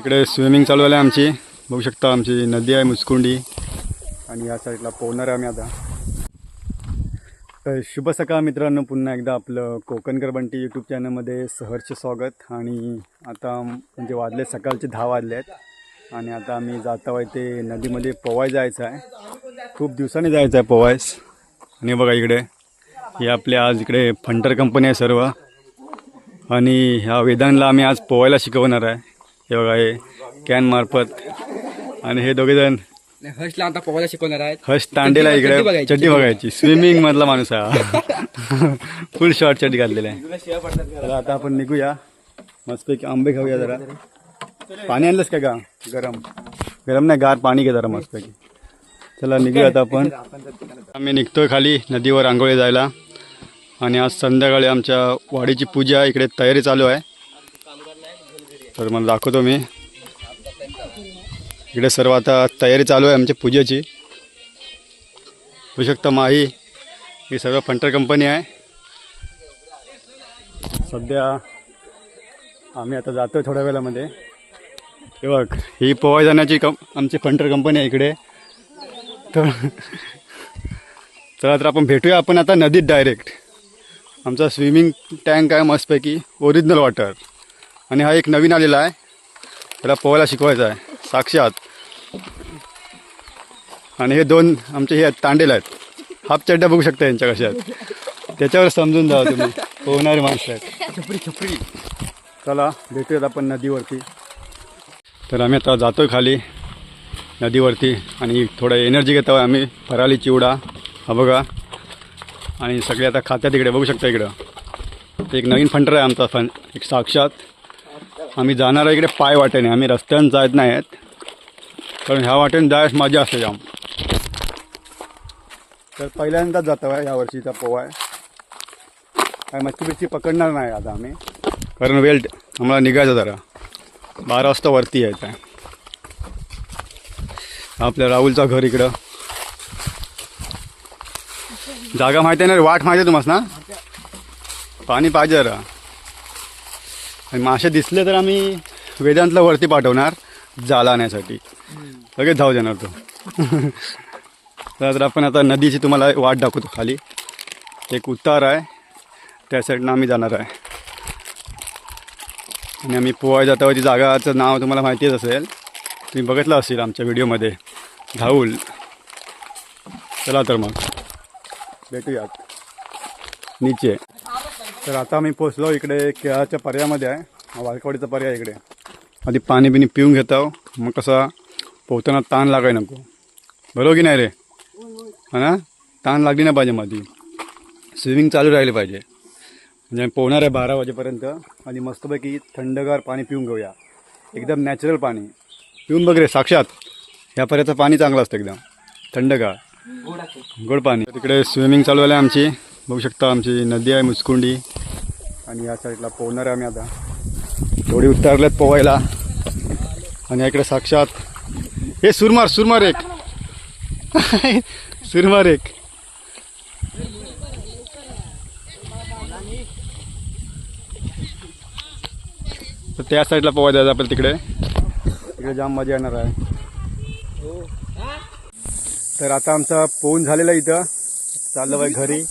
इकडे स्विमिंग चालू आहे आमची. बघू शकता आमची नदी आहे मुचकुंडी आणि या साईडला पोहणार आहे आम्ही आता. तर शुभ सकाळ मित्रांनो, पुन्हा एकदा आपलं कोकणकर बंटी यूट्यूब चॅनलमध्ये सहर्ष स्वागत. आणि आता म्हणजे वाजले सकाळचे 10 वाजले आहेत आणि आता आम्ही जात आहोत ते नदीमध्ये पोवाय जायचं आहे. खूप दिवसांनी जायचं आहे पोवायस. आणि बघा इकडे हे आपले आज इकडे फंटर कंपनी आहे सर्व आणि ह्या वेदांना आम्ही आज पोवायला शिकवणार आहे. हे बघा हे कॅन मार्फत आणि हे दोघेजण हर्षला आता पोहायला शिकवणार आहेत. हर्ष तांडेला इकडे चड्डी बघायची. स्विमिंग मधला माणूस आहे, फुल शॉर्ट चड्डी घातलेला आहे. तर आता आपण निघूया, मस्तपैकी आंबे खाऊया. जरा पाणी आणलंस का गरम गरम नाही गार पाणी घे जरा मस्तपैकी. चला निघूया आता आपण. आम्ही निघतोय खाली नदीवर आंघोळी जायला आणि आज संध्याकाळी आमच्या वाडीची पूजा इकडे तयारी चालू आहे. तर मला दाखवतो मी इकडे सर्व आता तयारी चालू आहे आमच्या पूजेची. होऊ शकता माही ही सर्व फंटर कंपनी आहे. सध्या आम्ही आता जातो थोड्या वेळामध्ये. हे बघ ही पोवाय जाण्याची आमची फंटर कंपनी आहे इकडे. तर चला तर आपण भेटूया आपण आता नदीत डायरेक्ट. आमचा स्विमिंग टँक आहे मस्तपैकी ओरिजिनल वॉटर आणि हा एक नवीन आलेला आहे, त्याला पोहायला शिकवायचा आहे साक्षात. आणि हे दोन आमचे हे तांडेल आहेत, हाफ चड्ड्या बघू शकता यांच्या कशा आहेत, त्याच्यावर समजून जावं तुम्ही पोहणारे माणसं आहेत. छपरी. चला भेटूयात आपण नदीवरती. तर आम्ही आता जातो आहे खाली नदीवरती आणि थोडं एनर्जी घेतो आहे आम्ही. फराली चिवडा हा बघा आणि सगळे आता खात्यात इकडे बघू शकता. इकडं एक नवीन फंटर आहे आमचा एक साक्षात. आम्ही जाणार आहे इकडे पाय वाटेने, आम्ही रस्त्यानं जात नाही आहेत कारण ह्या वाटेने जायस मजा असते जाम. तर पहिल्यांदाच जातो आहे यावर्षीचा पोवा आहे. काय मच्छी बिच्छी पकडणार नाही आता आम्ही कारण वेळ आम्हाला निघायचं जरा 12 वाजता वरती यायचं आहे. आपल्या राहुलचं घर इकडं. जागा माहिती आहे ना, वाट माहिती आहे तुम्हाला ना. पाणी पाहिजे जरा आणि मासे दिसले तर आम्ही वेदांतला वरती पाठवणार जाळा आणण्यासाठी. लगेच धाव देणार तो. तर आपण आता नदीची तुम्हाला वाट दाखवतो. खाली एक उतार आहे, त्या साईडनं आम्ही जाणार आहे आणि आम्ही पोहाय जाता ती जागाचं नाव तुम्हाला माहितीच असेल, तुम्ही बघितलं असेल आमच्या व्हिडिओमध्ये, धाऊल. चला तर मग भेटूयात नीचे. तर आता आम्ही पोचलो इकडे केळाच्या पर्यामध्ये आहे, हा वाळकवाडीचा पर्याय इकडे. आधी पाणी बिणी पिऊन घेतो, मग कसा पोहताना ताण लागाय नको. बरोबर की नाही रे? हा ना, ताण लागली नाही पाहिजे. मध्ये स्विमिंग चालू राहिली पाहिजे. म्हणजे आम्ही पोहणार आहे 12 वाजेपर्यंत आणि मस्तपैकी थंडगार पाणी पिऊन घेऊया. एकदम नॅचरल पाणी पिऊन बघ रे साक्षात. ह्या पर्याचं पाणी चांगलं असतं, एकदम थंडगार गोड पाणी. तिकडे स्विमिंग चालू आहे आमची. बघू शकता आमची नदी आहे मुचकुंडी आणि या साईडला पोहणार आहे आम्ही आता. थोडी उतरलेत पोहायला आणि इकडे साक्षात हे सुरमार एक सुरमार एक. तर त्या साईडला पोहाय जायचं आपल्याला. तिकडे जाम मजा येणार आहे. तर आता आमचा पोहून झालेला इथं चाललं बाई घरी.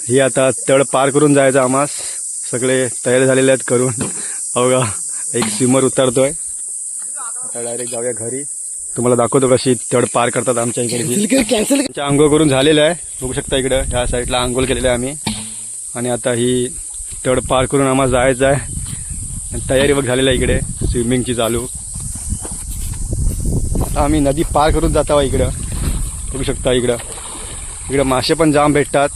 ही आता तळ पार करून जायचं आम्हास. सगळे तयार झालेले आहेत करून. बघा एक स्विमर उतरतोय. आता डायरेक्ट जाऊया घरी. तुम्हाला दाखवतो कशी तळ पार करतात आमच्या इकडे. आंघोळ करून झालेलं आहे, बघू शकता इकडं ह्या साईडला आंघोळ केलेलं आहे आम्ही. आणि आता ही तळ पार करून आम्हाला जायचं आहे आणि तयारी बघ झालेली आहे इकडे स्विमिंगची चालू. आता आम्ही नदी पार करून जात आहोत इकडं. बघू शकता इकडं मासे पण जाम भेटतात.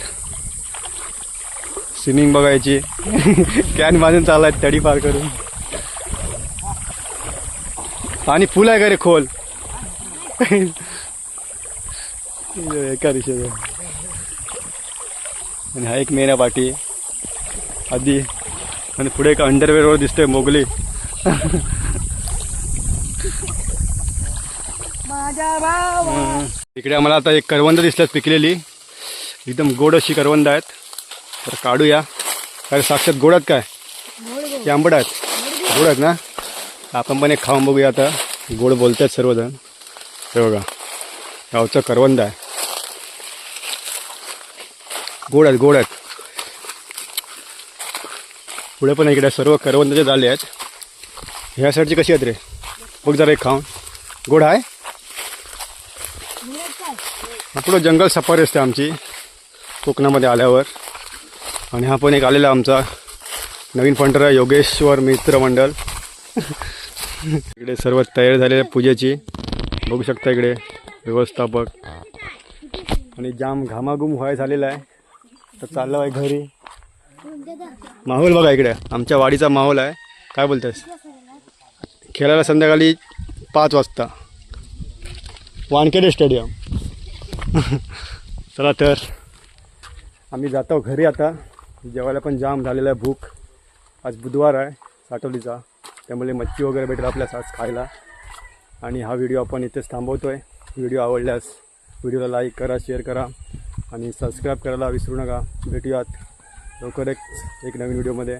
स्विमिंग बघायची. कॅन बांधून चाललाय तडी पार करून. पाणी फुल आहे का रे खोल एका दिशेचं. आणि हा एक मेना पाठी आधी आणि पुढे एक अंडरवेअरवर दिसतोय मोगली. इकडे आम्हाला आता एक करवंद दिसतात पिकलेली, एकदम गोड अशी करवंद आहेत. तर काढूया. काय साक्षात गोड आहेत काय? आंबट आहेत? गोड आहेत ना. आपण पण एक खाऊन बघूया आता. गोड बोलतात सर्वजण. हे बघा गावचं करवंद आहे. गोड आहेत गोड आहेत. पुढे पण इकडे सर्व करवंदाचे झाले आहेत. ह्या साईडची कशी आहेत रे? बघ जरा एक खाऊन. गोड आहे. पुढं जंगल सफारी असते आमची कोकणामध्ये आल्यावर. आणि हा पण एक आलेला आमचा नवीन फंडर आहे योगेश्वर मित्र मंडळ. इकडे सर्व तयारी झालेली आहे पूजेची. बघू शकता इकडे व्यवस्थापक. आणि जाम घामाघूम व्हाय झालेला आहे. तर चाललो आहे घरी. माहोल बघा इकडे आमच्या वाडीचा माहोल आहे. काय बोलतेस? खेळायला संध्याकाळी 5 वाजता वानखेडे स्टेडियम. चला तर आम्ही जातो घरी आता. जेवायला पण जाम झालेला आहे भूक. आज बुधवार आहे साटोलीचा, त्यामुळे मच्छी वगैरे भेटेल आपल्यास आज खायला. आणि हा व्हिडिओ आपण इथेच थांबवतो आहे. व्हिडिओ आवडल्यास व्हिडिओला लाईक करा, शेअर करा आणि सबस्क्राईब करायला विसरू नका. भेटूयात लवकरच एक नवीन व्हिडिओमध्ये.